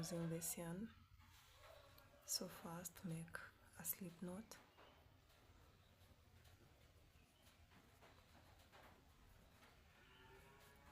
using this yarn. So first make a slip knot,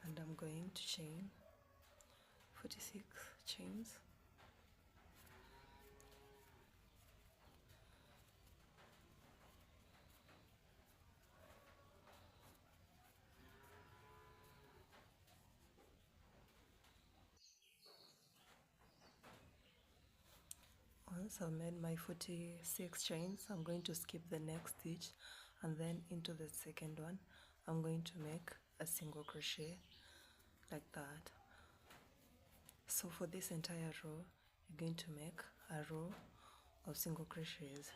and I'm going to chain 46 chains. Once I've made my 46 chains, I'm going to skip the next stitch, and then into the second one I'm going to make a single crochet like that. So for this entire row you're going to make a row of single crochets.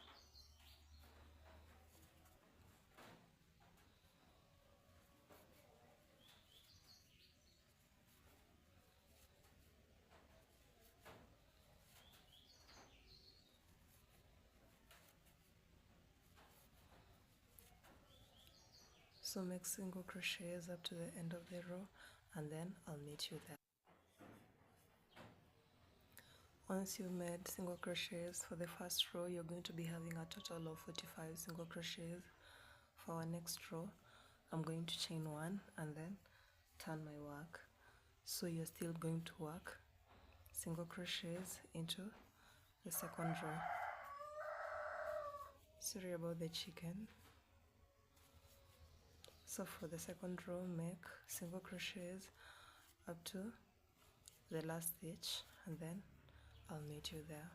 So make single crochets up to the end of the row, and then I'll meet you there. Once you've made single crochets for the first row, you're going to be having a total of 45 single crochets. For our next row, I'm going to chain one and then turn my work. So you're still going to work single crochets into the second row. Sorry about the chicken. So for the second row, make single crochets up to the last stitch, and then I'll meet you there.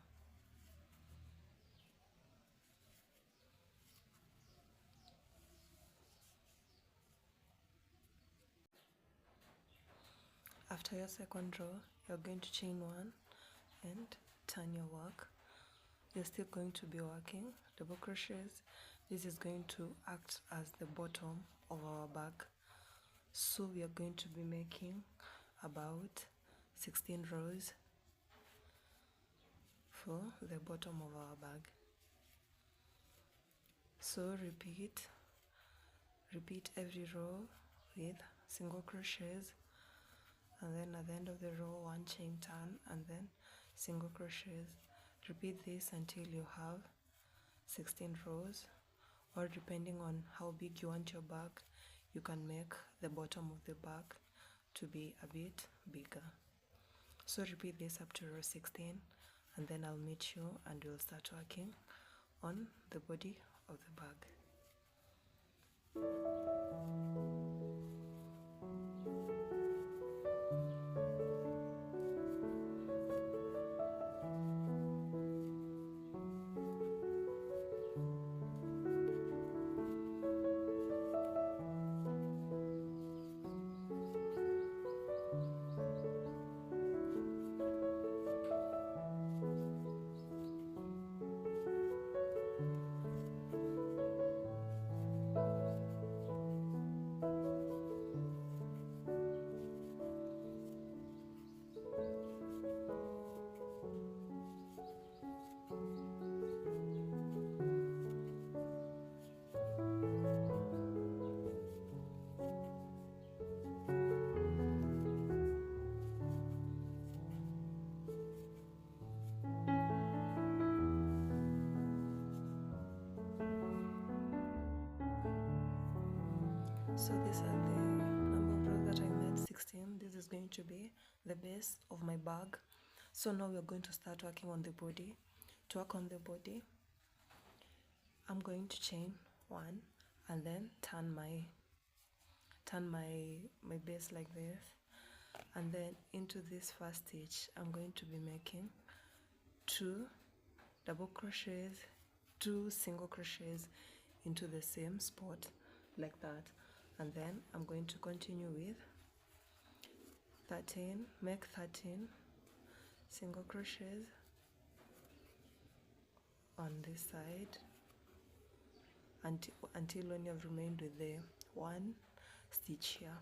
After your second row, you're going to chain one and turn your work. You're still going to be working double crochets. This is going to act as the bottom of our bag. So we are going to be making about 16 rows for the bottom of our bag. So repeat every row with single crochets, and then at the end of the row one chain turn and then single crochets. Repeat this until you have 16 rows, or depending on how big you want your bag, you can make the bottom of the bag to be a bit bigger. So repeat this up to row 16, and then I'll meet you and we'll start working on the body of the bag. So these are the number of rows that I made, 16. This is going to be the base of my bag. So now we're going to start working on the body. To work on the body, I'm going to chain one and then turn my base like this, and then into this first stitch I'm going to be making 2 double crochets, 2 single crochets into the same spot like that, and then I'm going to continue with 13, make 13 single crochets on this side until when you have remained with the 1 stitch here.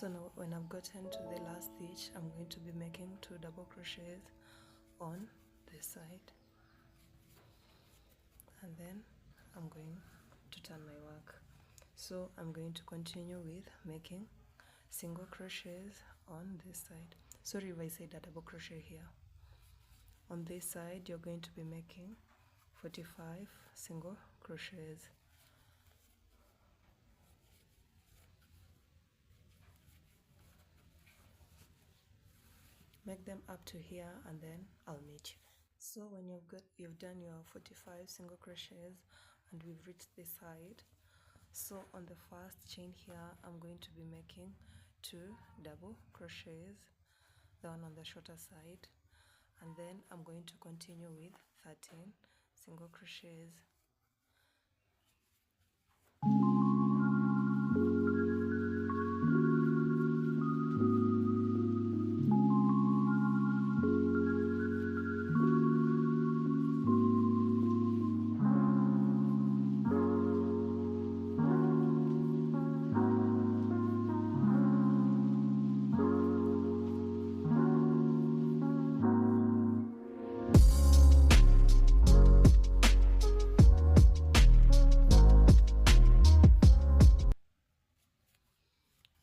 So now when I've gotten to the last stitch, I'm going to be making 2 double crochets on this side, and then I'm going to turn my work. So I'm going to continue with making single crochets on this side. Sorry if I said a double crochet here. On this side you're going to be making 45 single crochets. Make them up to here and then I'll meet you. So when you've done your 45 single crochets and we've reached this side, so on the first chain here I'm going to be making 2 double crochets, the one on the shorter side, and then I'm going to continue with 13 single crochets.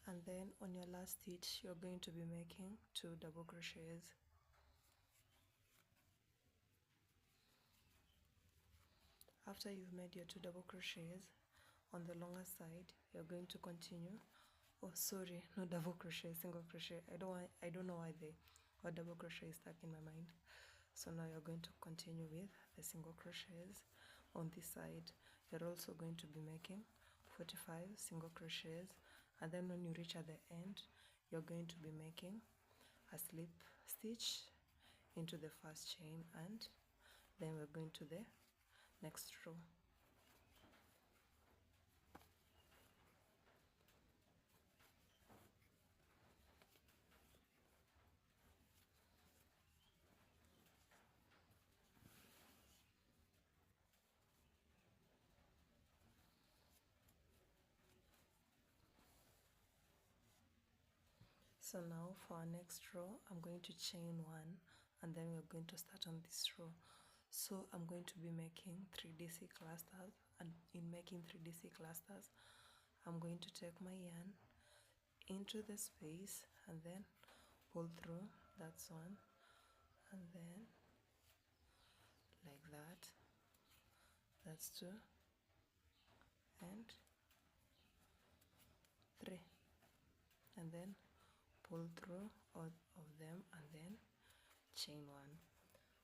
And then on your last stitch you're going to be making 2 double crochets. After you've made your 2 double crochets on the longer side, you're going to continue, oh sorry, no double crochet, single crochet. I don't know why the word double crochet is stuck in my mind. So now you're going to continue with the single crochets on this side. You're also going to be making 45 single crochets, and then when you reach at the end you're going to be making a slip stitch into the first chain, and then we're going to the next row. So now for our next row I'm going to chain 1 and then we're going to start on this row. So I'm going to be making 3DC clusters, and in making 3DC clusters I'm going to take my yarn into the space and then pull through. That's 1, and then like that, that's 2 and 3, and then pull through all of them and then chain 1,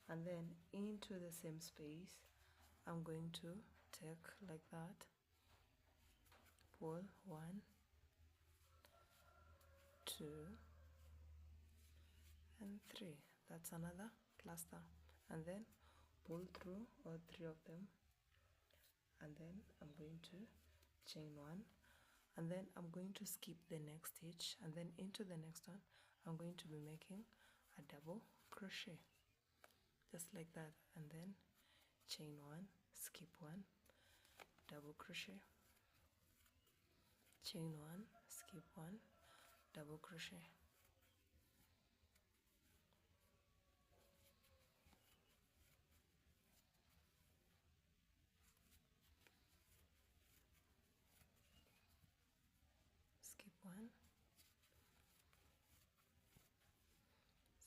and then into the same space I'm going to take like that, pull 1, 2 and 3. That's another cluster, and then pull through all 3 of them, and then I'm going to chain 1, and then I'm going to skip the next stitch, and then into the next one I'm going to be making a double crochet just like that, and then chain 1, skip 1, double crochet, chain 1, skip 1, double crochet. Skip 1,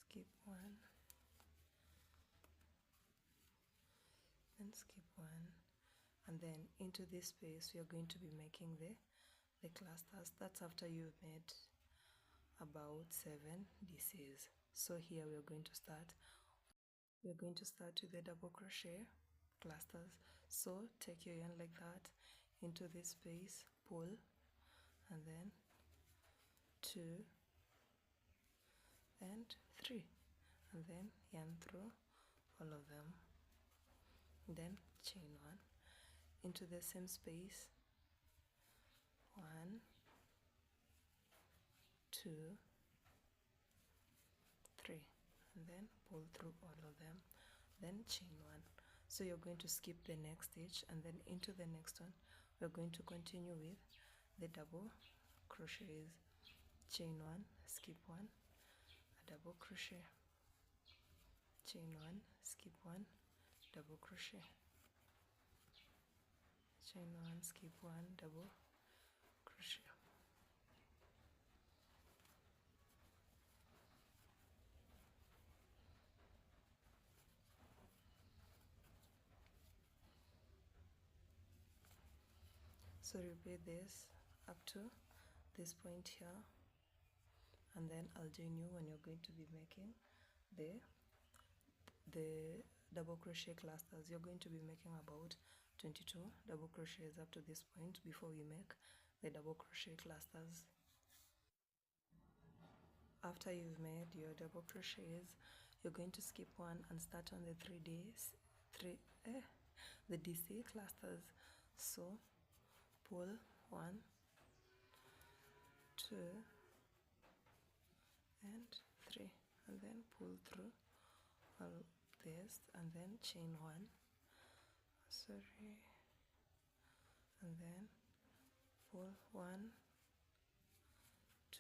skip 1, and skip 1, and then into this space we are going to be making the clusters. That's after you've made about 7 DCs. So here we are going to start with the double crochet clusters. So take your yarn like that, into this space, pull, and then 2 and 3, and then yarn through all of them, then chain 1, into the same space, 1, 2, 3, and then pull through all of them, then chain 1. So you're going to skip the next stitch, and then into the next one we're going to continue with the double crochets. chain 1, skip 1, a double crochet, chain 1, skip 1, double crochet, chain 1, skip 1, double crochet. So repeat this up to this point here, and then I'll join you when you're going to be making the double crochet clusters. You're going to be making about 22 double crochets up to this point before we make the double crochet clusters. After you've made your double crochets, you're going to skip one and start on the the DC clusters. So pull 1, 2 and 3, and then pull through all this, and then chain 1, and then pull 1,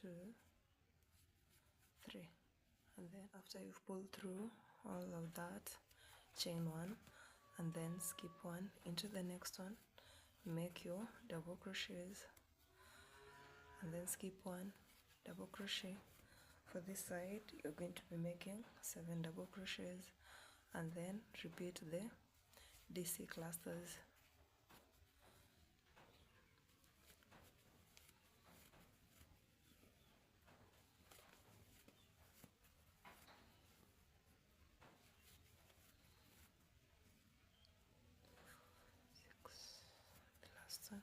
2, 3, and then after you've pulled through all of that, chain 1 and then skip 1 into the next one, make your double crochets, and then skip 1, double crochet. For this side you're going to be making 7 double crochets, and then repeat the DC clusters. The last one.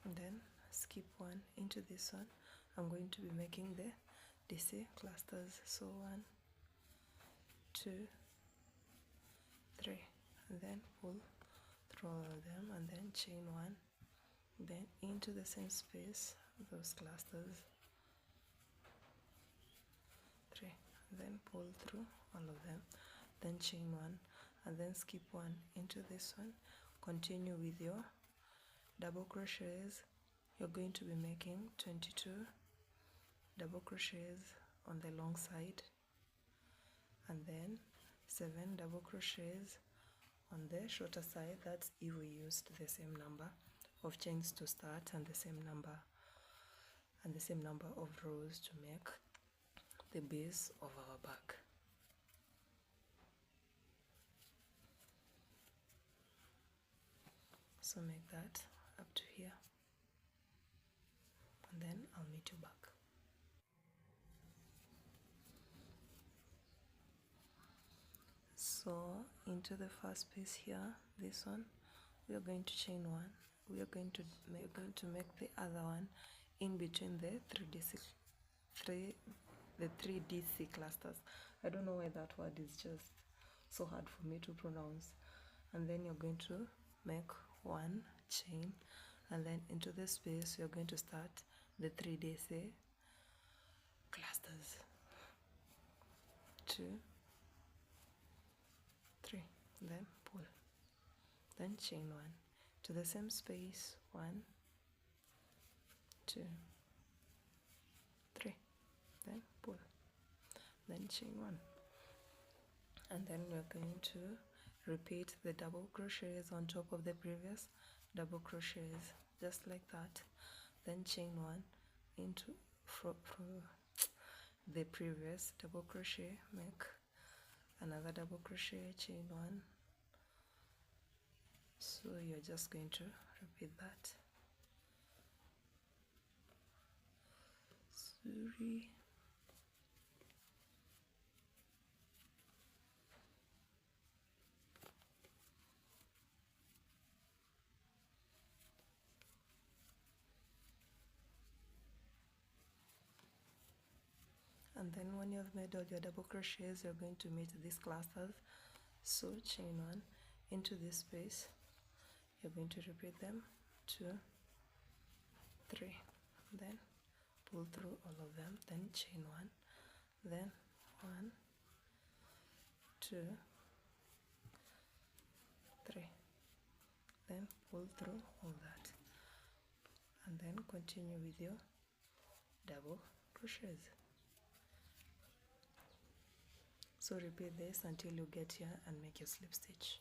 And then skip 1 into this one. I'm going to be making the DC clusters. So 1, 2, 3, and then pull through all of them, and then chain 1, then into the same space those clusters, 3, and then pull through all of them, then chain 1, and then skip 1 into this one. Continue with your double crochets. You're going to be making 22 double crochets on the long side, and then 7 double crochets on the shorter side. That's if we used the same number of chains to start and the same number of rows to make the base of our bag. So make that up to here, and then I'll meet you back. So into the first piece here, this one, we are going to chain 1. We are going to make the other one in between the 3 DC clusters. I don't know why that word is just so hard for me to pronounce. And then you're going to make 1 chain, and then into the space you're going to start the 3 DC clusters. 2, 3, then pull, then chain 1 to the same space, 1, 2, 3, then pull, then chain 1, and then we're going to repeat the double crochets on top of the previous double crochets, just like that. Then chain 1 into from the previous double crochet, make another double crochet, chain 1. So you're just going to repeat that. Sorry. And then when you have made all your double crochets, you're going to make these clusters. So chain 1 into this space, you're going to repeat them, 2, 3, then pull through all of them, then chain 1, then 1, 2, 3, then pull through all that, and then continue with your double crochets. So repeat this until you get here and make your slip stitch.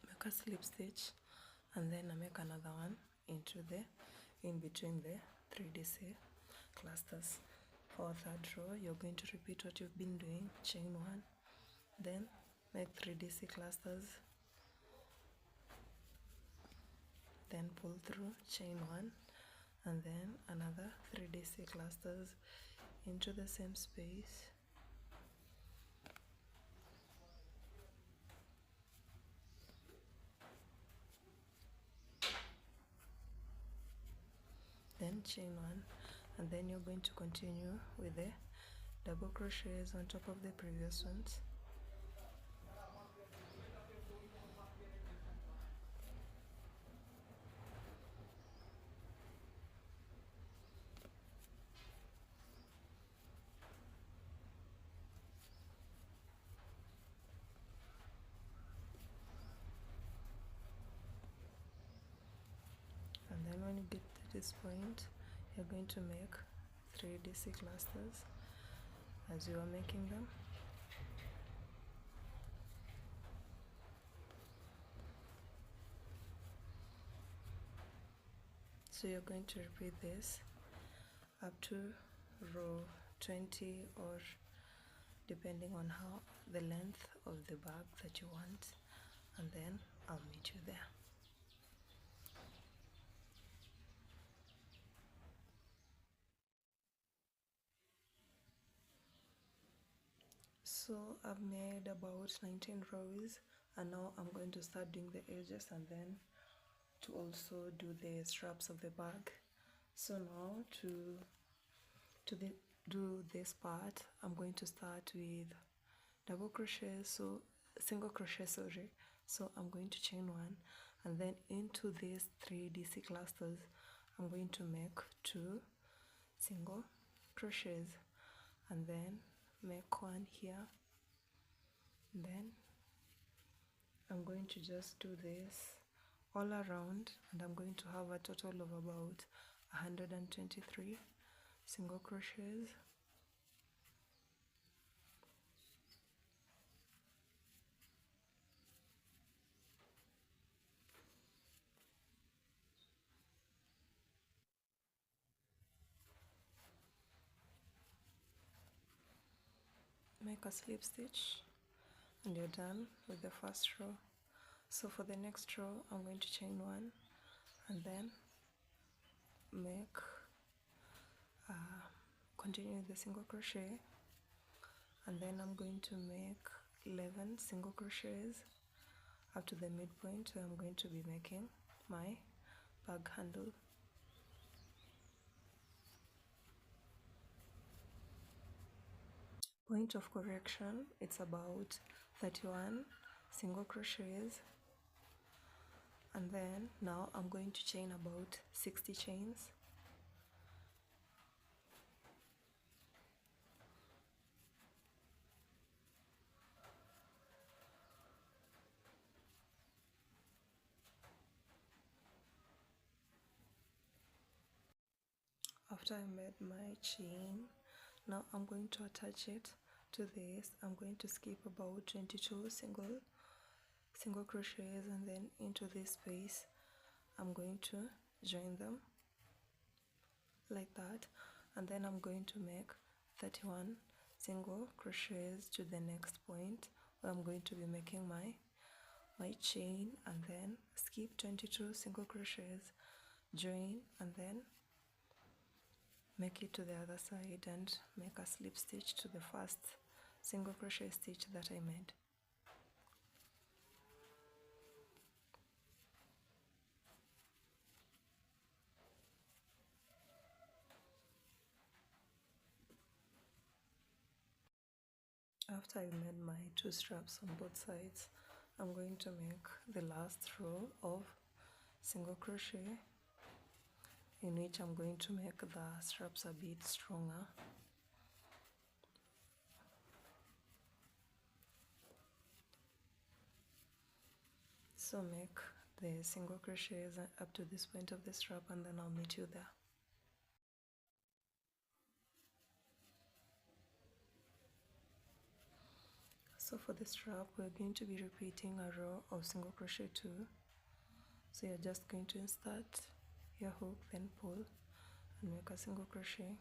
Make a slip stitch, and then I make another one in between the 3DC clusters. For third row, you're going to repeat what you've been doing, chain 1, then make 3DC clusters, then pull through, chain 1, and then another 3DC clusters into the same space. Then chain 1, and then you're going to continue with the double crochets on top of the previous ones. And then when you get to this point, you're going to make 3DC clusters as you are making them. So you're going to repeat this up to row 20, or depending on how the length of the bag that you want, and then I'll meet you there. So I've made about 19 rows, and now I'm going to start doing the edges and then to also do the straps of the bag. So now to do this part, I'm going to start with double crochet, so single crochet, sorry. So I'm going to chain 1, and then into these 3DC clusters I'm going to make 2 single crochets, and then make 1 here. Then I'm going to just do this all around, and I'm going to have a total of about 123 single crochets. Make a slip stitch, and you're done with the first row. So for the next row, I'm going to chain 1, and then make continue with the single crochet, and then I'm going to make 11 single crochets up to the midpoint where I'm going to be making my bag handle. Point of correction, it's about 31 single crochets, and then now I'm going to chain about 60 chains. After I made my chain, now I'm going to attach it to this. I'm going to skip about 22 single crochets, and then into this space I'm going to join them like that, and then I'm going to make 31 single crochets to the next point where I'm going to be making my chain, and then skip 22 single crochets, join, and then make it to the other side and make a slip stitch to the first single crochet stitch that I made. After I made my 2 straps on both sides, I'm going to make the last row of single crochet, in which I'm going to make the straps a bit stronger. So make the single crochets up to this point of the strap, and then I'll meet you there. So for the strap, we're going to be repeating a row of single crochet 2. So you're just going to insert your hook, then pull and make a single crochet.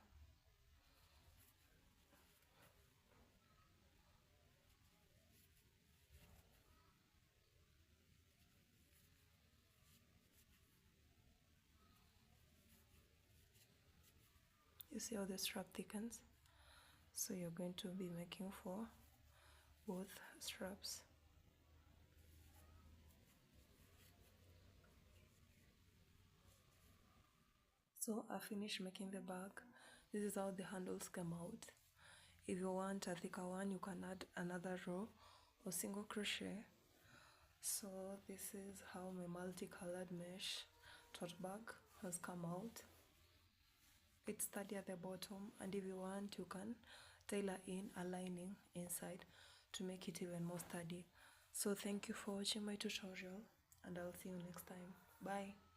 You see how the strap thickens? So you're going to be making for both straps. So I finished making the bag. This is how the handles come out. If you want a thicker one, you can add another row of single crochet. So this is how my multicolored mesh tote bag has come out. It's sturdy at the bottom, and if you want, you can tailor in a lining inside to make it even more sturdy. So thank you for watching my tutorial, and I'll see you next time. Bye.